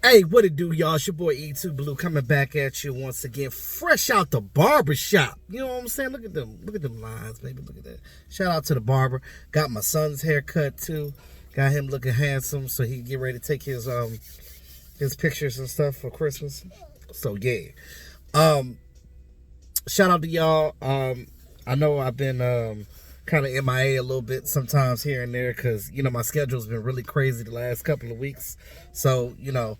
Hey, what it do, y'all? It's your boy E2 Blue coming back at you once again, fresh out the barber shop. You know what I'm saying? Look at them lines, baby. Look at that. Shout out to the barber. Got my son's haircut too. Got him looking handsome, so he can get ready to take his pictures and stuff for Christmas. So yeah. Shout out to y'all. I know I've been kind of MIA a little bit sometimes here and there because, you know, my schedule's been really crazy the last couple of weeks. So, you know,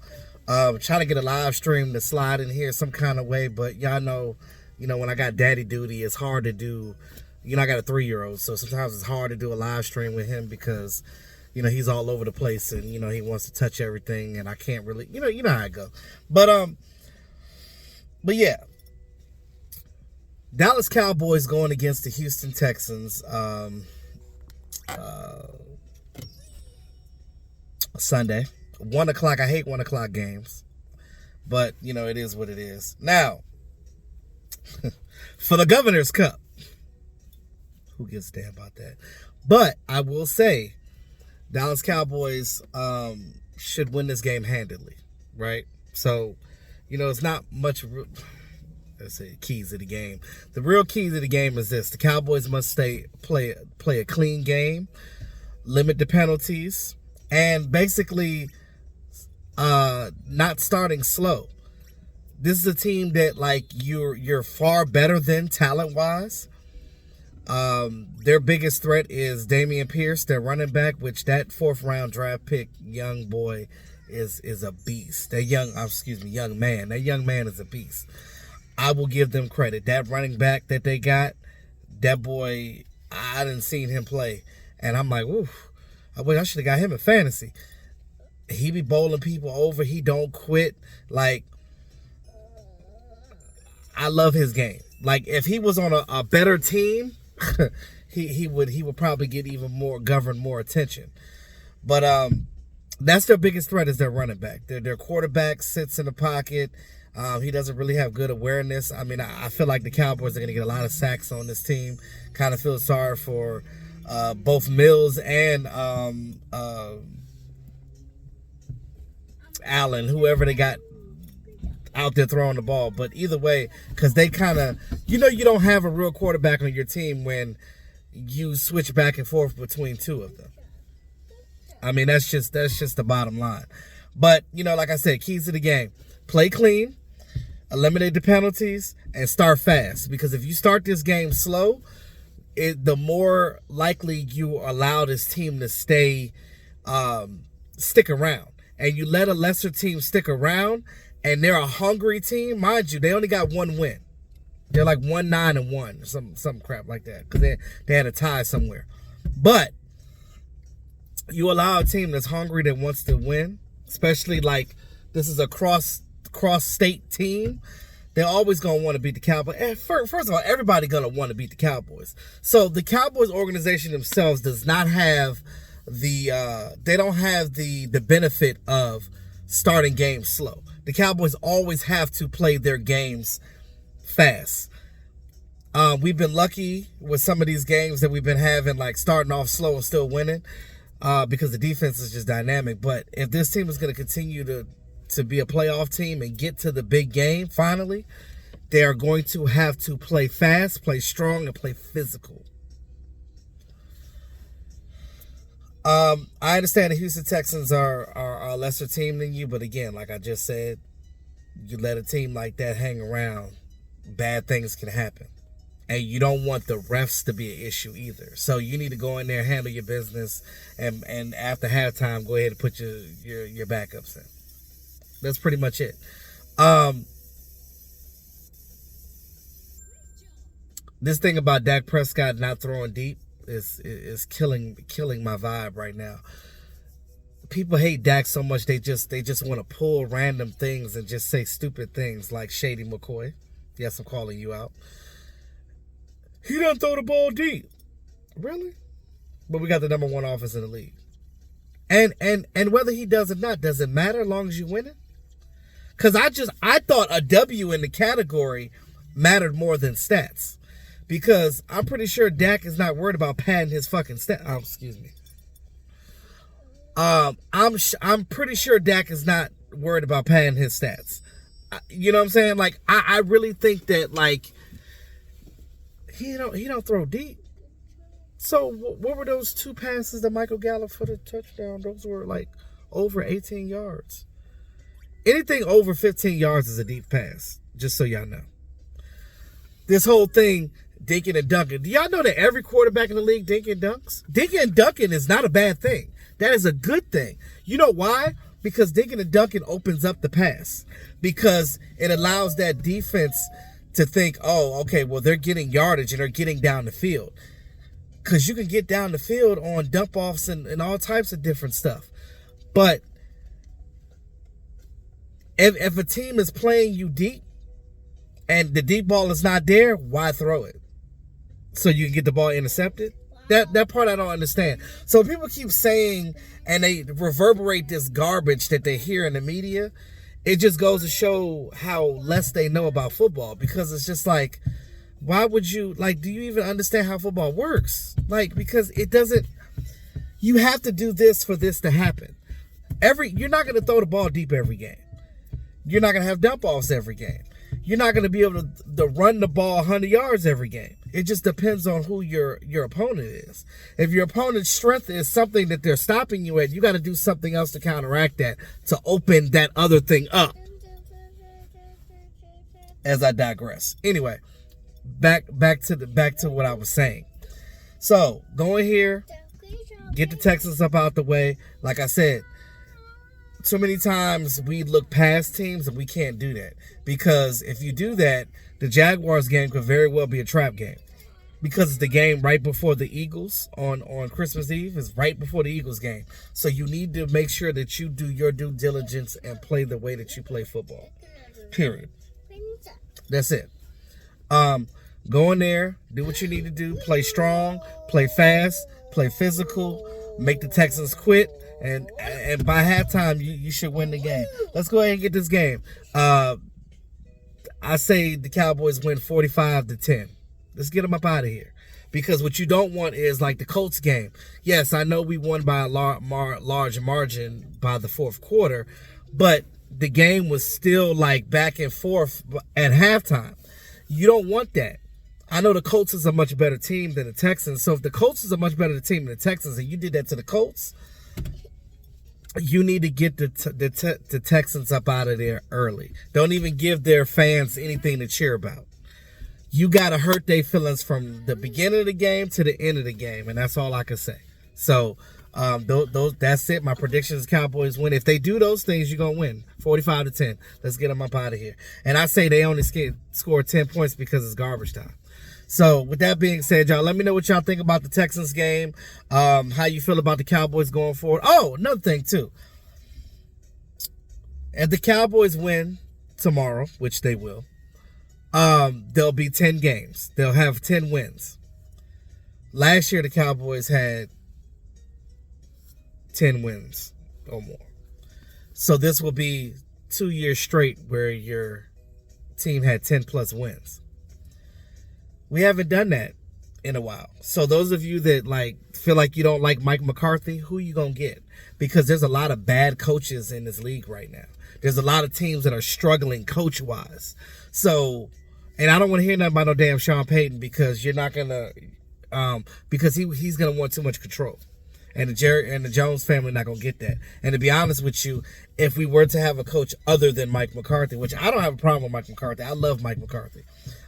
trying to get a live stream to slide in here some kind of way. But y'all know, when I got daddy duty, it's hard to do. I got a 3-year-old, so sometimes it's hard to do a live stream with him because, he's all over the place and, he wants to touch everything and I can't really, you know how I go. But yeah. Dallas Cowboys going against the Houston Texans Sunday. 1 o'clock. I hate 1 o'clock games. But, it is what it is. Now, for the Governor's Cup. Who gives a damn about that? But I will say, Dallas Cowboys should win this game handily. Right? So, it's not much... Let's say keys of the game. The real keys of the game is this: the Cowboys must play a clean game, limit the penalties, and basically not starting slow. This is a team that you're far better than talent wise. Their biggest threat is Dameon Pierce, their running back, which that 4th round draft pick young boy is a beast. Young man. That young man is a beast. I will give them credit. That running back that they got, that boy, I didn't see him play. And I'm like, oof, I should have got him in fantasy. He be bowling people over. He don't quit. I love his game. If he was on a better team, he would probably get even more attention. But that's their biggest threat is their running back. Their quarterback sits in the pocket. He doesn't really have good awareness. I mean, I feel like the Cowboys are going to get a lot of sacks on this team. Kind of feel sorry for both Mills and Allen, whoever they got out there throwing the ball. But either way, because they kind of, you don't have a real quarterback on your team when you switch back and forth between two of them. I mean, that's just the bottom line. But, like I said, keys to the game. Play clean. Eliminate the penalties and start fast, because if you start this game slow, the more likely you allow this team to stick around. And you let a lesser team stick around, and they're a hungry team. Mind you, they only got 1 win. They're like 1-9-1, some crap like that, because they had a tie somewhere. But you allow a team that's hungry that wants to win, especially this is a cross-state team, they're always going to want to beat the Cowboys. And first of all, everybody going to want to beat the Cowboys. So the Cowboys organization themselves does not have they don't have the benefit of starting games slow. The Cowboys always have to play their games fast. We've been lucky with some of these games that we've been having, starting off slow and still winning, because the defense is just dynamic. But if this team is going to continue to be a playoff team and get to the big game finally, they are going to have to play fast, play strong, and play physical. I understand the Houston Texans are a lesser team than you, but again, like I just said, you let a team like that hang around, bad things can happen. And you don't want the refs to be an issue either. So you need to go in there, handle your business, and after halftime, go ahead and put your backups in. That's pretty much it. This thing about Dak Prescott not throwing deep is killing my vibe right now. People hate Dak so much they just want to pull random things and just say stupid things like Shady McCoy. Yes, I'm calling you out. He doesn't throw the ball deep. Really? But we got the number 1 offense in the league. And whether he does or not, does it matter as long as you win it? Because I thought a W in the category mattered more than stats. Because I'm pretty sure Dak is not worried about padding his fucking stats. Oh, excuse me. I'm pretty sure Dak is not worried about padding his stats. You know what I'm saying? Like, I really think that, like, he don't throw deep. So what were those 2 passes that Michael Gallup for the touchdown? Those were like over 18 yards. Anything over 15 yards is a deep pass, just so y'all know. This whole thing, dinking and dunking. Do y'all know that every quarterback in the league dinking and dunks? Dinking and dunking is not a bad thing. That is a good thing. You know why? Because dinking and dunking opens up the pass. Because it allows that defense to think, oh, okay, well, they're getting yardage and they're getting down the field. Because you can get down the field on dump-offs and all types of different stuff. But if a team is playing you deep and the deep ball is not there, why throw it? So you can get the ball intercepted? That part I don't understand. So people keep saying, and they reverberate this garbage that they hear in the media. It just goes to show how less they know about football. Because it's just like, why would you, like, do you even understand how football works? Like, because it doesn't, you have to do this for this to happen. You're not going to throw the ball deep every game. You're not going to have dump-offs every game. You're not going to be able to run the ball 100 yards every game. It just depends on who your opponent is. If your opponent's strength is something that they're stopping you at, you got to do something else to counteract that, to open that other thing up. As I digress. Anyway, back to what I was saying. So, go in here, get the Texans up out the way. Like I said, too many times we look past teams and we can't do that. Because if you do that, the Jaguars game could very well be a trap game. Because it's the game right before the Eagles on Christmas Eve. It's right before the Eagles game. So you need to make sure that you do your due diligence and play the way that you play football. Period. That's it. Go in there, do what you need to do, play strong, play fast, play physical, make the Texans quit, and by halftime you should win the game. Let's go ahead and get this game. I say the Cowboys win 45-10. Let's get them up out of here. Because what you don't want is like the Colts game. Yes, I know we won by a large margin by the fourth quarter, but the game was still like back and forth at halftime. You don't want that. I know the Colts is a much better team than the Texans. So if the Colts is a much better team than the Texans and you did that to the Colts, you need to get the Texans up out of there early. Don't even give their fans anything to cheer about. You got to hurt their feelings from the beginning of the game to the end of the game, and that's all I can say. So that's it. My prediction is Cowboys win. If they do those things, you're going to win 45-10. Let's get them up out of here. And I say they only score 10 points because it's garbage time. So with that being said, y'all, let me know what y'all think about the Texans game, how you feel about the Cowboys going forward. Oh, another thing, too. If the Cowboys win tomorrow, which they will, there'll be 10 games. They'll have 10 wins. Last year, the Cowboys had 10 wins or more. So this will be 2 years straight where your team had 10-plus wins. We haven't done that in a while. So those of you that like feel like you don't like Mike McCarthy, who you gonna get? Because there's a lot of bad coaches in this league right now. There's a lot of teams that are struggling coach-wise. So, and I don't want to hear nothing about no damn Sean Payton because you're not gonna, because he's gonna want too much control. And the Jones family not going to get that. And to be honest with you, if we were to have a coach other than Mike McCarthy, which I don't have a problem with Mike McCarthy. I love Mike McCarthy.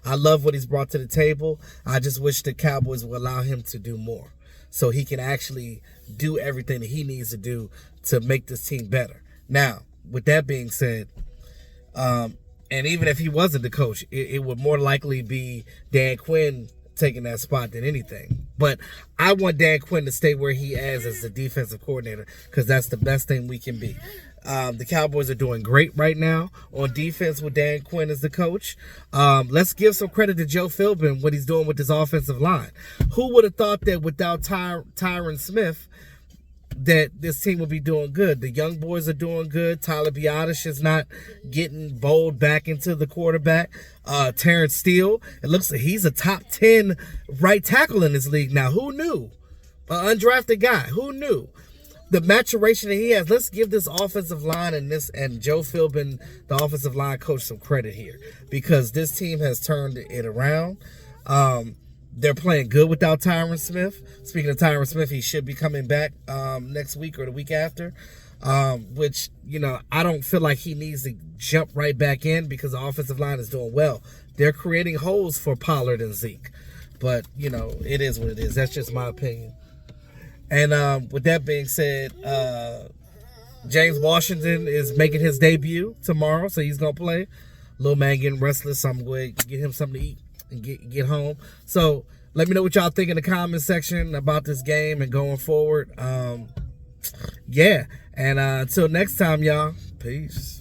I love what he's brought to the table. I just wish the Cowboys would allow him to do more so he can actually do everything that he needs to do to make this team better. Now, with that being said, and even if he wasn't the coach, it would more likely be Dan Quinn taking that spot than anything. But I want Dan Quinn to stay where he is as the defensive coordinator because that's the best thing we can be. The Cowboys are doing great right now on defense with Dan Quinn as the coach. Let's give some credit to Joe Philbin, what he's doing with this offensive line. Who would have thought that without Tyron Smith that this team would be doing good? The young boys are doing good. Tyler Biadasz is not getting bowled back into the quarterback. Terrence Steele, it looks like he's a top 10 right tackle in this league now. Who knew? An undrafted guy. Who knew? the maturation that he has. Let's give this offensive line and Joe Philbin, the offensive line coach, some credit here, because this team has turned it around. They're playing good without Tyron Smith. Speaking of Tyron Smith, he should be coming back next week or the week after, which, I don't feel like he needs to jump right back in because the offensive line is doing well. They're creating holes for Pollard and Zeke. But, it is what it is. That's just my opinion. And with that being said, James Washington is making his debut tomorrow, so he's going to play. Little man getting restless, so I'm going to get him something to eat and get home. So let me know what y'all think in the comment section about this game and going forward. Yeah, and until next time, y'all, peace.